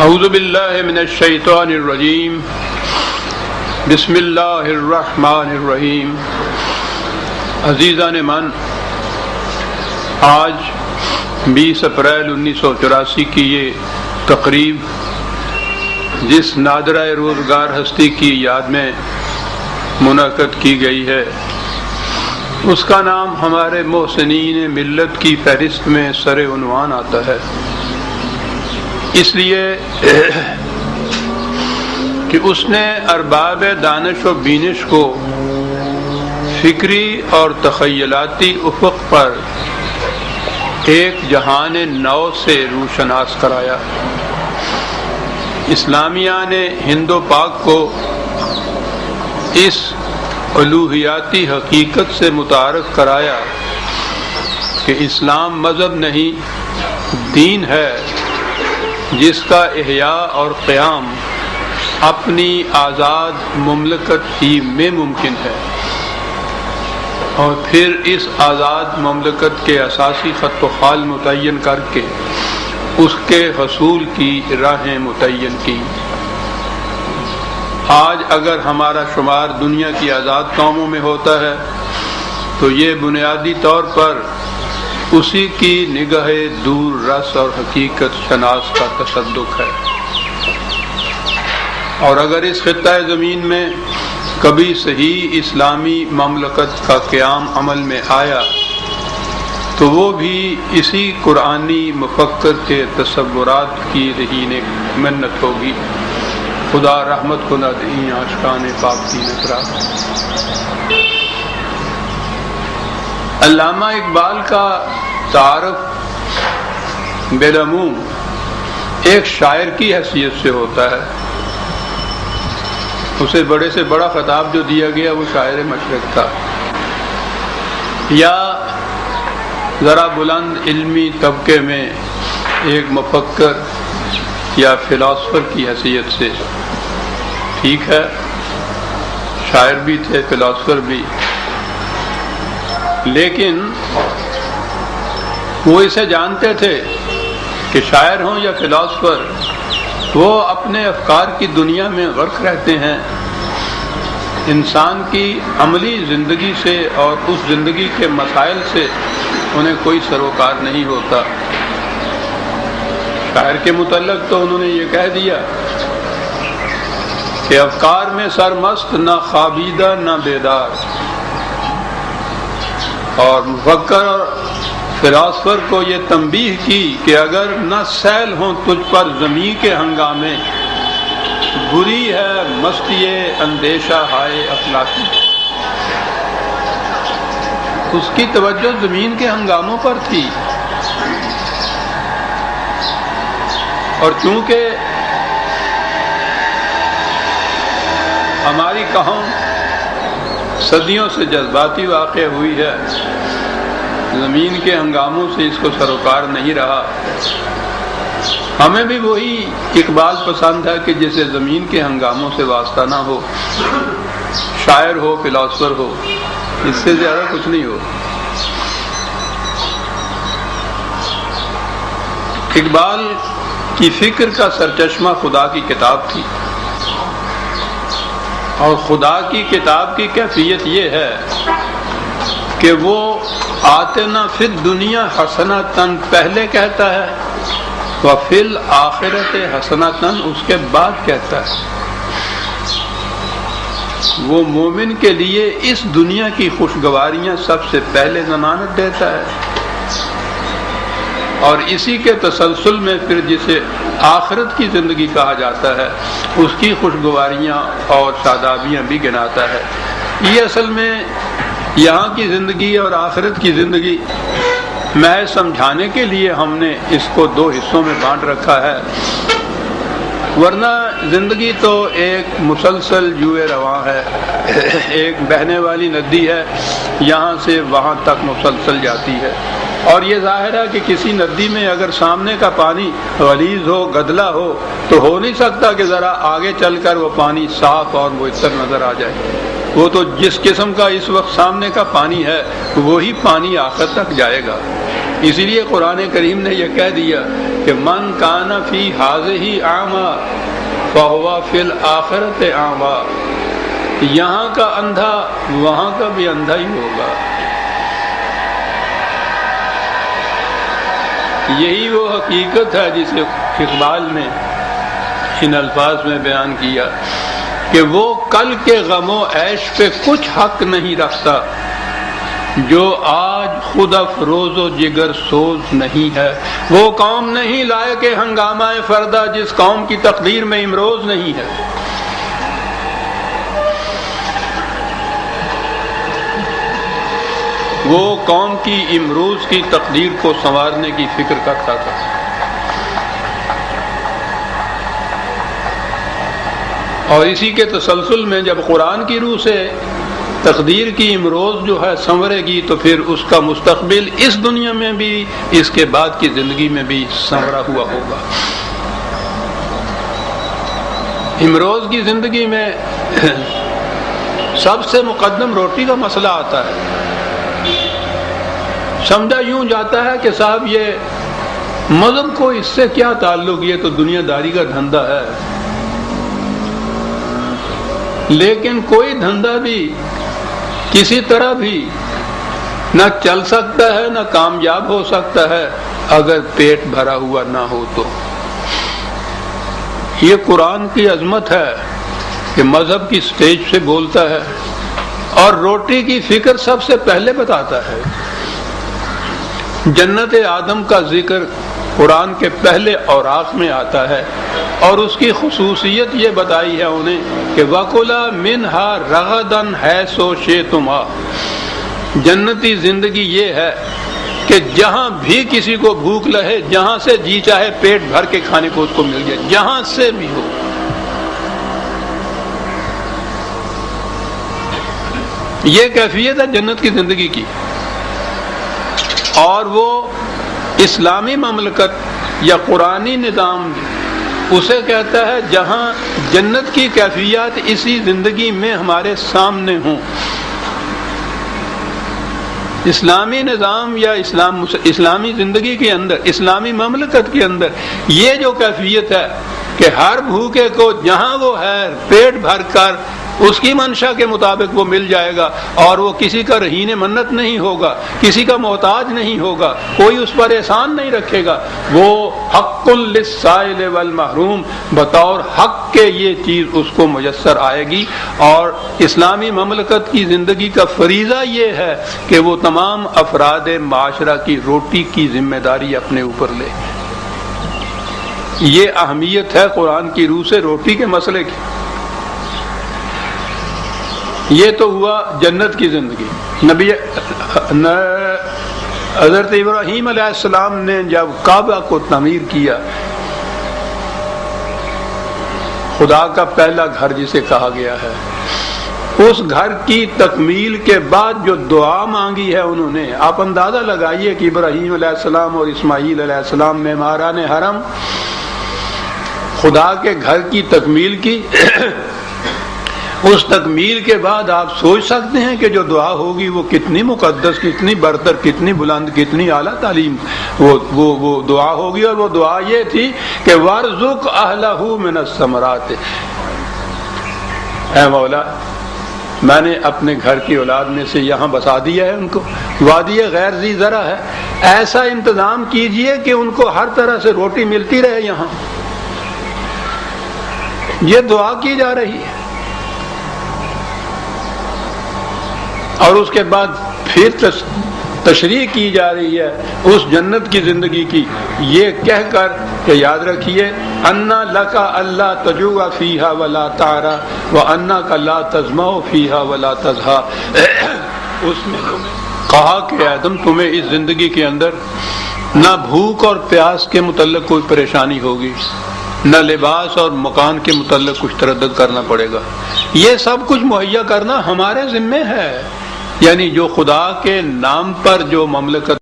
اعوذ باللہ من الشیطان الرجیم بسم اللہ الرحمن الرحیم۔ عزیزان من، آج 20 اپریل 1984 کی یہ تقریب جس نادرہ روزگار ہستی کی یاد میں منعقد کی گئی ہے، اس کا نام ہمارے محسنین ملت کی فہرست میں سر عنوان آتا ہے، اس لیے کہ اس نے ارباب دانش و بینش کو فکری اور تخیلاتی افق پر ایک جہان نو سے روشناس کرایا۔ اسلامیہ نے ہند و پاک کو اس الوہیاتی حقیقت سے متعارف کرایا کہ اسلام مذہب نہیں، دین ہے جس کا احیاء اور قیام اپنی آزاد مملکت ہی میں ممکن ہے، اور پھر اس آزاد مملکت کے اساسی خط و خال متعین کر کے اس کے حصول کی راہیں متعین کی۔ آج اگر ہمارا شمار دنیا کی آزاد قوموں میں ہوتا ہے تو یہ بنیادی طور پر اسی کی نگاہ دور رس اور حقیقت شناس کا تصدق ہے، اور اگر اس خطہ زمین میں کبھی صحیح اسلامی مملکت کا قیام عمل میں آیا تو وہ بھی اسی قرآنی مفکر کے تصورات کی رہین منت ہوگی۔ خدا رحمت کو نہ دیں عاشقان پاک کی نظرات۔ علامہ اقبال کا تعارف بالعموم ایک شاعر کی حیثیت سے ہوتا ہے، اسے بڑے سے بڑا خطاب جو دیا گیا وہ شاعر مشرق تھا، یا ذرا بلند علمی طبقے میں ایک مفکر یا فلاسفر کی حیثیت سے۔ ٹھیک ہے، شاعر بھی تھے، فلاسفر بھی، لیکن وہ اسے جانتے تھے کہ شاعر ہوں یا فلاسفر، وہ اپنے افکار کی دنیا میں غرق رہتے ہیں، انسان کی عملی زندگی سے اور اس زندگی کے مسائل سے انہیں کوئی سروکار نہیں ہوتا۔ شاعر کے متعلق تو انہوں نے یہ کہہ دیا کہ افکار میں سرمست، نہ خوابیدہ نہ بیدار، اور مفکر اور فلاسفر کو یہ تنبیہ کی کہ اگر نہ سیل ہوں تجھ پر زمین کے ہنگامے، بری ہے مستی اندیشہ ہائے افلاکی۔ اس کی توجہ زمین کے ہنگاموں پر تھی، اور چونکہ ہماری قوم صدیوں سے جذباتی واقع ہوئی ہے، زمین کے ہنگاموں سے اس کو سروکار نہیں رہا۔ ہمیں بھی وہی اقبال پسند ہے کہ جسے زمین کے ہنگاموں سے واسطہ نہ ہو، شاعر ہو فلاسفر ہو، اس سے زیادہ کچھ نہیں ہو۔ اقبال کی فکر کا سرچشمہ خدا کی کتاب تھی، اور خدا کی کتاب کی کیفیت یہ ہے کہ وہ آتنا فی الدنیا حسنۃً پہلے کہتا ہے، وفی الآخرۃ حسنۃً اس کے بعد کہتا ہے۔ وہ مومن کے لیے اس دنیا کی خوشگواریاں سب سے پہلے ضمانت دیتا ہے، اور اسی کے تسلسل میں پھر جسے آخرت کی زندگی کہا جاتا ہے اس کی خوشگواریاں اور شادابیاں بھی گناتا ہے۔ یہ اصل میں یہاں کی زندگی اور آخرت کی زندگی محض سمجھانے کے لیے ہم نے اس کو دو حصوں میں بانٹ رکھا ہے، ورنہ زندگی تو ایک مسلسل جوئے رواں ہے، ایک بہنے والی ندی ہے، یہاں سے وہاں تک مسلسل جاتی ہے، اور یہ ظاہر ہے کہ کسی ندی میں اگر سامنے کا پانی غلیظ ہو، گدلا ہو، تو ہو نہیں سکتا کہ ذرا آگے چل کر وہ پانی صاف اور معطر نظر آ جائے۔ وہ تو جس قسم کا اس وقت سامنے کا پانی ہے وہی پانی آخر تک جائے گا۔ اسی لیے قرآن کریم نے یہ کہہ دیا کہ من کان فی ہذہ اعمی فہو فی الآخرۃ اعمی، یہاں کا اندھا وہاں کا بھی اندھا ہی ہوگا۔ یہی وہ حقیقت ہے جسے اقبال نے ان الفاظ میں بیان کیا کہ وہ کل کے غم و عیش پہ کچھ حق نہیں رکھتا جو آج خود افروز و جگر سوز نہیں ہے۔ وہ قوم نہیں لائق ہنگامہ فردہ جس قوم کی تقدیر میں امروز نہیں ہے۔ وہ قوم کی امروز کی تقدیر کو سنوارنے کی فکر کرتا تھا۔ اور اسی کے تسلسل میں جب قرآن کی روح سے تقدیر کی امروز جو ہے سنورے گی تو پھر اس کا مستقبل اس دنیا میں بھی اس کے بعد کی زندگی میں بھی سنورا ہوا ہوگا۔ امروز کی زندگی میں سب سے مقدم روٹی کا مسئلہ آتا ہے۔ سمجھا یوں جاتا ہے کہ صاحب یہ مذہب کو اس سے کیا تعلق، یہ تو دنیا داری کا دھندا ہے۔ لیکن کوئی دھندا بھی کسی طرح بھی نہ چل سکتا ہے نہ کامیاب ہو سکتا ہے اگر پیٹ بھرا ہوا نہ ہو تو۔ یہ قرآن کی عظمت ہے کہ مذہب کی سٹیج سے بولتا ہے اور روٹی کی فکر سب سے پہلے بتاتا ہے۔ جنت آدم کا ذکر قرآن کے پہلے اوراق میں آتا ہے اور اس کی خصوصیت یہ بتائی ہے انہیں کہ وَكُلَا مِنْهَا رَغَدًا حَيْثُ شِئْتُمَا۔ جنتی زندگی یہ ہے کہ جہاں بھی کسی کو بھوک لگے، جہاں سے جی چاہے پیٹ بھر کے کھانے کو اس کو مل جائے، جہاں سے بھی ہو۔ یہ کیفیت ہے جنت کی زندگی کی۔ اور وہ اسلامی مملکت یا قرآنی نظام اسے کہتا ہے جہاں جنت کی کیفیات اسی زندگی میں ہمارے سامنے ہوں۔ اسلامی نظام یا اسلامی زندگی کے اندر، اسلامی مملکت کے اندر یہ جو کیفیت ہے کہ ہر بھوکے کو جہاں وہ ہے پیٹ بھر کر اس کی منشا کے مطابق وہ مل جائے گا، اور وہ کسی کا رہین منت نہیں ہوگا، کسی کا محتاج نہیں ہوگا، کوئی اس پر احسان نہیں رکھے گا۔ وہ حق للسائل والمحروم، بطور حق کے یہ چیز اس کو میسر آئے گی۔ اور اسلامی مملکت کی زندگی کا فریضہ یہ ہے کہ وہ تمام افراد معاشرہ کی روٹی کی ذمہ داری اپنے اوپر لے۔ یہ اہمیت ہے قرآن کی روح سے روٹی کے مسئلے کی۔ یہ تو ہوا جنت کی زندگی۔ حضرت ابراہیم علیہ السلام نے جب کعبہ کو تعمیر کیا، خدا کا پہلا گھر جسے کہا گیا ہے، اس گھر کی تکمیل کے بعد جو دعا مانگی ہے انہوں نے، آپ اندازہ لگائیے کہ ابراہیم علیہ السلام اور اسماعیل علیہ السلام معماران حرم خدا کے گھر کی تکمیل کی۔ اس تکمیل کے بعد آپ سوچ سکتے ہیں کہ جو دعا ہوگی وہ کتنی مقدس، کتنی برتر، کتنی بلند، کتنی اعلیٰ تعلیم وہ دعا ہوگی۔ اور وہ دعا یہ تھی کہ وارزق اہلہ من الثمرات، اے مولا میں نے اپنے گھر کی اولاد میں سے یہاں بسا دیا ہے، ان کو وادی غیر ذی زرع ہے، ایسا انتظام کیجئے کہ ان کو ہر طرح سے روٹی ملتی رہے یہاں۔ یہ دعا کی جا رہی ہے۔ اور اس کے بعد پھر تشریح کی جا رہی ہے اس جنت کی زندگی کی، یہ کہہ کر کہ یاد رکھیے انا لکا اللہ تجوع فیہا ولا تعرا وانا کا لا تظمأ فیہا ولا تضحا۔ اس میں کہا کہ آدم تمہیں اس زندگی کے اندر نہ بھوک اور پیاس کے متعلق کوئی پریشانی ہوگی، نہ لباس اور مکان کے متعلق کچھ تردد کرنا پڑے گا۔ یہ سب کچھ مہیا کرنا ہمارے ذمے ہے، یعنی جو خدا کے نام پر جو مملکت